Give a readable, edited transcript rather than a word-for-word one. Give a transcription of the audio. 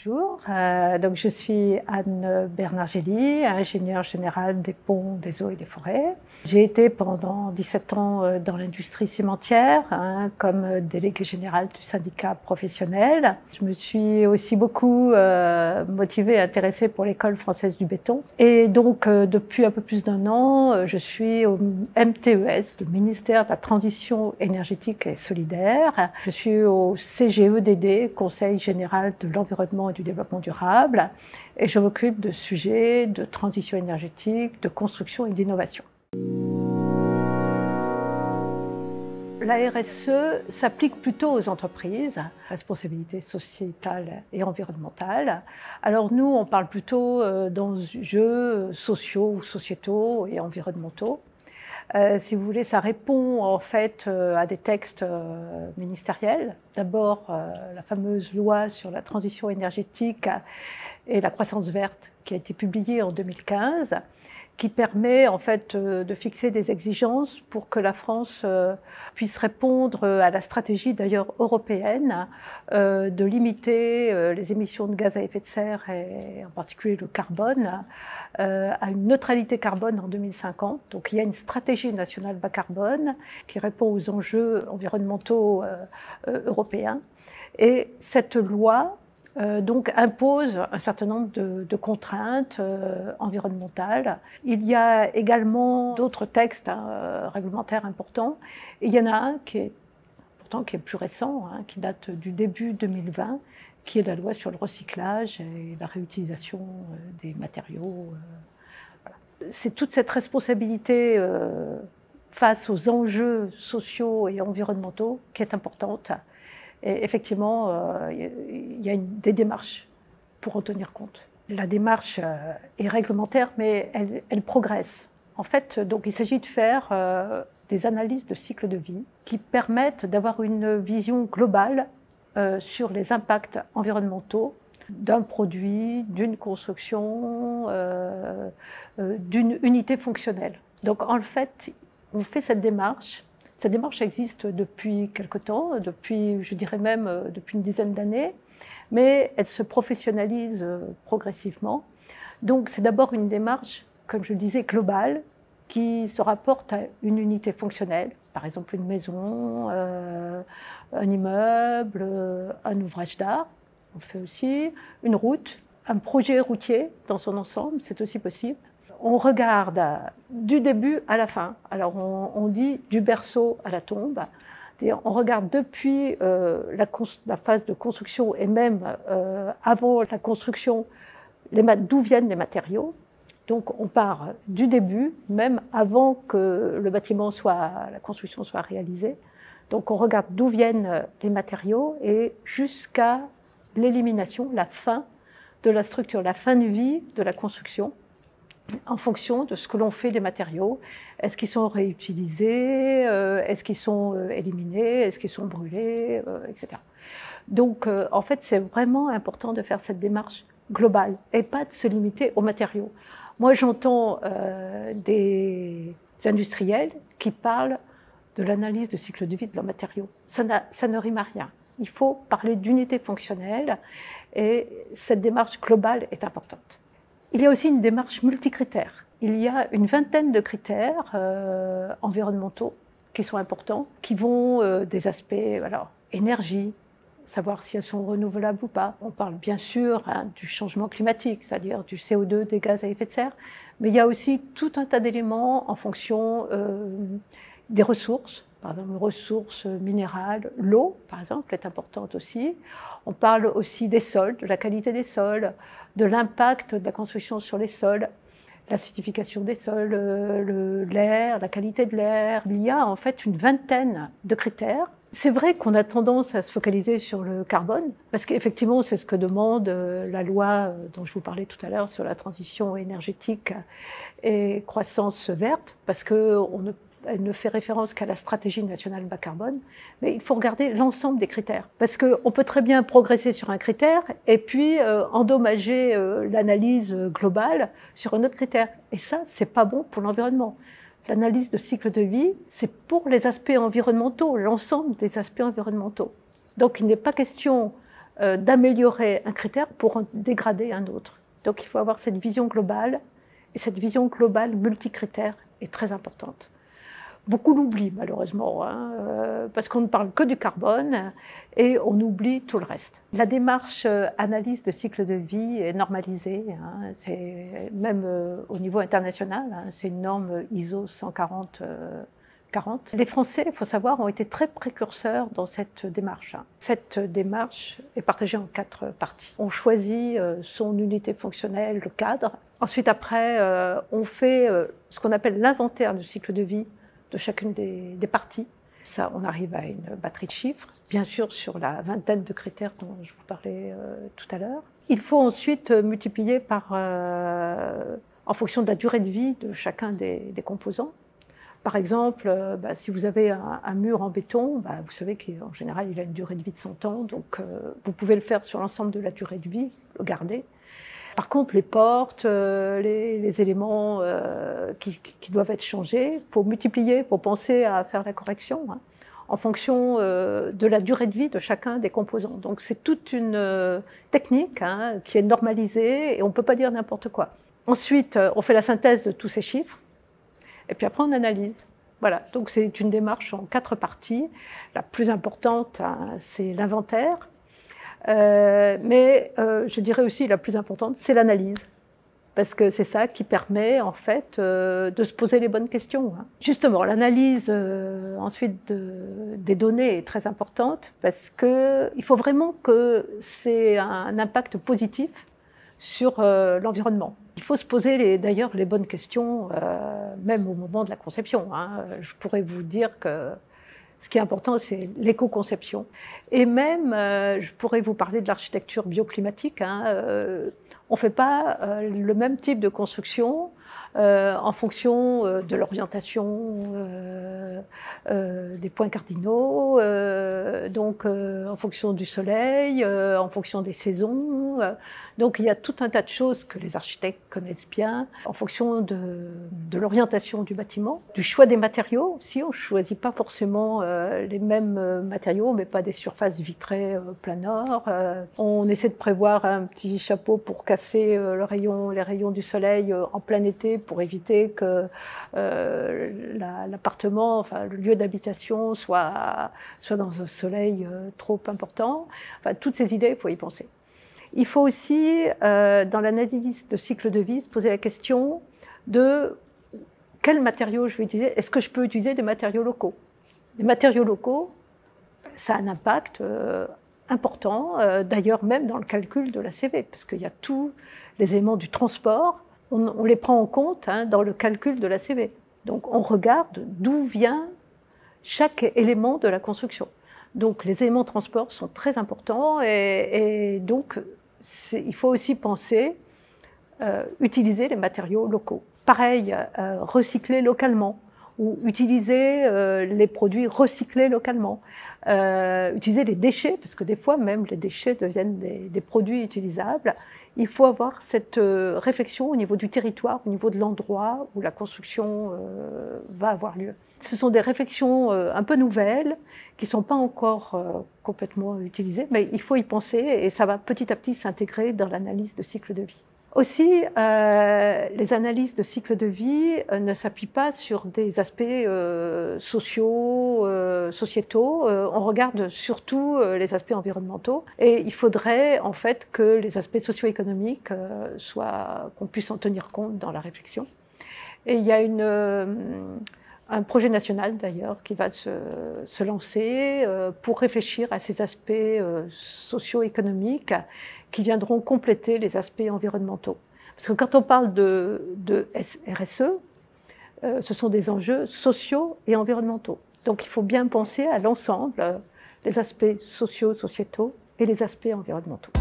Bonjour, donc je suis Anne Bernard-Gély, ingénieure générale des ponts, des eaux et des forêts. J'ai été pendant 17 ans dans l'industrie cimentière, comme déléguée générale du syndicat professionnel. Je me suis aussi beaucoup motivée et intéressée pour l'école française du béton. Et donc depuis un peu plus d'un an, je suis au MTES, le ministère de la Transition énergétique et solidaire. Je suis au CGEDD, Conseil général de l'environnement et du développement durable, et je m'occupe de sujets de transition énergétique, de construction et d'innovation. La RSE s'applique plutôt aux entreprises, responsabilité sociétale et environnementale. Alors nous, on parle plutôt d'enjeux sociaux ou sociétaux et environnementaux. Si vous voulez, ça répond en fait à des textes ministériels. D'abord, la fameuse loi sur la transition énergétique et la croissance verte qui a été publiée en 2015, qui permet en fait de fixer des exigences pour que la France puisse répondre à la stratégie d'ailleurs européenne de limiter les émissions de gaz à effet de serre et en particulier le carbone à une neutralité carbone en 2050. Donc il y a une stratégie nationale bas carbone qui répond aux enjeux environnementaux européens. Et cette loi donc impose un certain nombre de contraintes environnementales. Il y a également d'autres textes réglementaires importants. Et il y en a un qui est plus récent, qui date du début 2020, qui est la loi sur le recyclage et la réutilisation des matériaux. Voilà. C'est toute cette responsabilité face aux enjeux sociaux et environnementaux qui est importante. Et effectivement, il y a des démarches pour en tenir compte. La démarche est réglementaire, mais elle progresse. En fait, donc, il s'agit de faire des analyses de cycle de vie qui permettent d'avoir une vision globale sur les impacts environnementaux d'un produit, d'une construction, d'une unité fonctionnelle. Donc, en fait, on fait cette démarche. Cette démarche existe depuis quelque temps, je dirais même depuis une dizaine d'années, mais elle se professionnalise progressivement. Donc c'est d'abord une démarche, comme je le disais, globale, qui se rapporte à une unité fonctionnelle, par exemple une maison, un immeuble, un ouvrage d'art, on le fait aussi, une route, un projet routier dans son ensemble, c'est aussi possible. On regarde du début à la fin. Alors on dit du berceau à la tombe. On regarde depuis la phase de construction et même avant la construction d'où viennent les matériaux. Donc on part du début, même avant que la construction soit réalisée. Donc on regarde d'où viennent les matériaux et jusqu'à l'élimination, la fin de la structure, la fin de vie de la construction, en fonction de ce que l'on fait des matériaux. Est-ce qu'ils sont réutilisés, est-ce qu'ils sont éliminés, est-ce qu'ils sont brûlés, etc. Donc, en fait, c'est vraiment important de faire cette démarche globale et pas de se limiter aux matériaux. Moi, j'entends des industriels qui parlent de l'analyse de cycle de vie de leurs matériaux. Ça ne rime à rien. Il faut parler d'unité fonctionnelle et cette démarche globale est importante. Il y a aussi une démarche multicritère. Il y a une vingtaine de critères environnementaux qui sont importants, qui vont des aspects énergie, savoir si elles sont renouvelables ou pas. On parle bien sûr du changement climatique, c'est-à-dire du CO2, des gaz à effet de serre, mais il y a aussi tout un tas d'éléments en fonction des ressources. Par exemple, les ressources minérales, l'eau, par exemple, est importante aussi. On parle aussi des sols, de la qualité des sols, de l'impact de la construction sur les sols, l'acidification des sols, l'air, la qualité de l'air. Il y a en fait une vingtaine de critères. C'est vrai qu'on a tendance à se focaliser sur le carbone, parce qu'effectivement, c'est ce que demande la loi dont je vous parlais tout à l'heure sur la transition énergétique et croissance verte, parce elle ne fait référence qu'à la stratégie nationale bas carbone, mais il faut regarder l'ensemble des critères. Parce qu'on peut très bien progresser sur un critère et puis endommager l'analyse globale sur un autre critère. Et ça, c'est pas bon pour l'environnement. L'analyse de cycle de vie, c'est pour les aspects environnementaux, l'ensemble des aspects environnementaux. Donc il n'est pas question d'améliorer un critère pour en dégrader un autre. Donc il faut avoir cette vision globale, et cette vision globale multicritère est très importante. Beaucoup l'oublient malheureusement, parce qu'on ne parle que du carbone et on oublie tout le reste. La démarche analyse de cycle de vie est normalisée, c'est même au niveau international, c'est une norme ISO 140. Les Français, il faut savoir, ont été très précurseurs dans cette démarche. Cette démarche est partagée en 4 parties. On choisit son unité fonctionnelle, le cadre. Ensuite, après, on fait ce qu'on appelle l'inventaire du cycle de vie de chacune des parties. Ça, on arrive à une batterie de chiffres, bien sûr sur la vingtaine de critères dont je vous parlais tout à l'heure. Il faut ensuite multiplier par, en fonction de la durée de vie de chacun des composants. Par exemple, si vous avez un mur en béton, vous savez qu'en général, il a une durée de vie de 100 ans, donc vous pouvez le faire sur l'ensemble de la durée de vie, le garder. Par contre, les portes, les éléments qui doivent être changés, il faut multiplier, il faut penser à faire la correction en fonction de la durée de vie de chacun des composants. Donc c'est toute une technique qui est normalisée et on ne peut pas dire n'importe quoi. Ensuite, on fait la synthèse de tous ces chiffres et puis après on analyse. Voilà, donc c'est une démarche en 4 parties. La plus importante, c'est l'inventaire. Mais je dirais aussi la plus importante, c'est l'analyse, parce que c'est ça qui permet en fait de se poser les bonnes questions. Justement, l'analyse ensuite des données est très importante parce qu'il faut vraiment que c'est un impact positif sur l'environnement. Il faut se poser d'ailleurs les bonnes questions, même au moment de la conception. Je pourrais vous dire que ce qui est important, c'est l'éco-conception. Et même, je pourrais vous parler de l'architecture bioclimatique. On ne fait pas le même type de construction en fonction de l'orientation des points cardinaux, donc en fonction du soleil, en fonction des saisons. Donc il y a tout un tas de choses que les architectes connaissent bien, en fonction de l'orientation du bâtiment, du choix des matériaux aussi. On ne choisit pas forcément les mêmes matériaux, mais pas des surfaces vitrées plein nord. On essaie de prévoir un petit chapeau pour casser les rayons du soleil en plein été, pour éviter que l'appartement, enfin le lieu d'habitation soit dans un soleil trop important. Enfin, toutes ces idées, il faut y penser. Il faut aussi, dans l'analyse de cycle de vie, se poser la question de quels matériaux je vais utiliser. Est-ce que je peux utiliser des matériaux locaux? Les matériaux locaux, ça a un impact important, d'ailleurs même dans le calcul de la CV, parce qu'il y a tous les éléments du transport, on les prend en compte dans le calcul de la CV. Donc on regarde d'où vient chaque élément de la construction. Donc les éléments de transport sont très importants et donc il faut aussi penser utiliser les matériaux locaux. Pareil, recycler localement ou utiliser les produits recyclés localement. Utiliser les déchets, parce que des fois même les déchets deviennent des produits utilisables. Il faut avoir cette réflexion au niveau du territoire, au niveau de l'endroit où la construction va avoir lieu. Ce sont des réflexions un peu nouvelles qui ne sont pas encore complètement utilisées, mais il faut y penser et ça va petit à petit s'intégrer dans l'analyse de cycle de vie. Aussi, les analyses de cycle de vie ne s'appuient pas sur des aspects sociaux, sociétaux. On regarde surtout les aspects environnementaux. Et il faudrait en fait que les aspects socio-économiques qu'on puisse en tenir compte dans la réflexion. Et il y a un projet national d'ailleurs qui va se lancer pour réfléchir à ces aspects socio-économiques qui viendront compléter les aspects environnementaux. Parce que quand on parle de RSE, ce sont des enjeux sociaux et environnementaux. Donc il faut bien penser à l'ensemble, les aspects sociaux, sociétaux et les aspects environnementaux.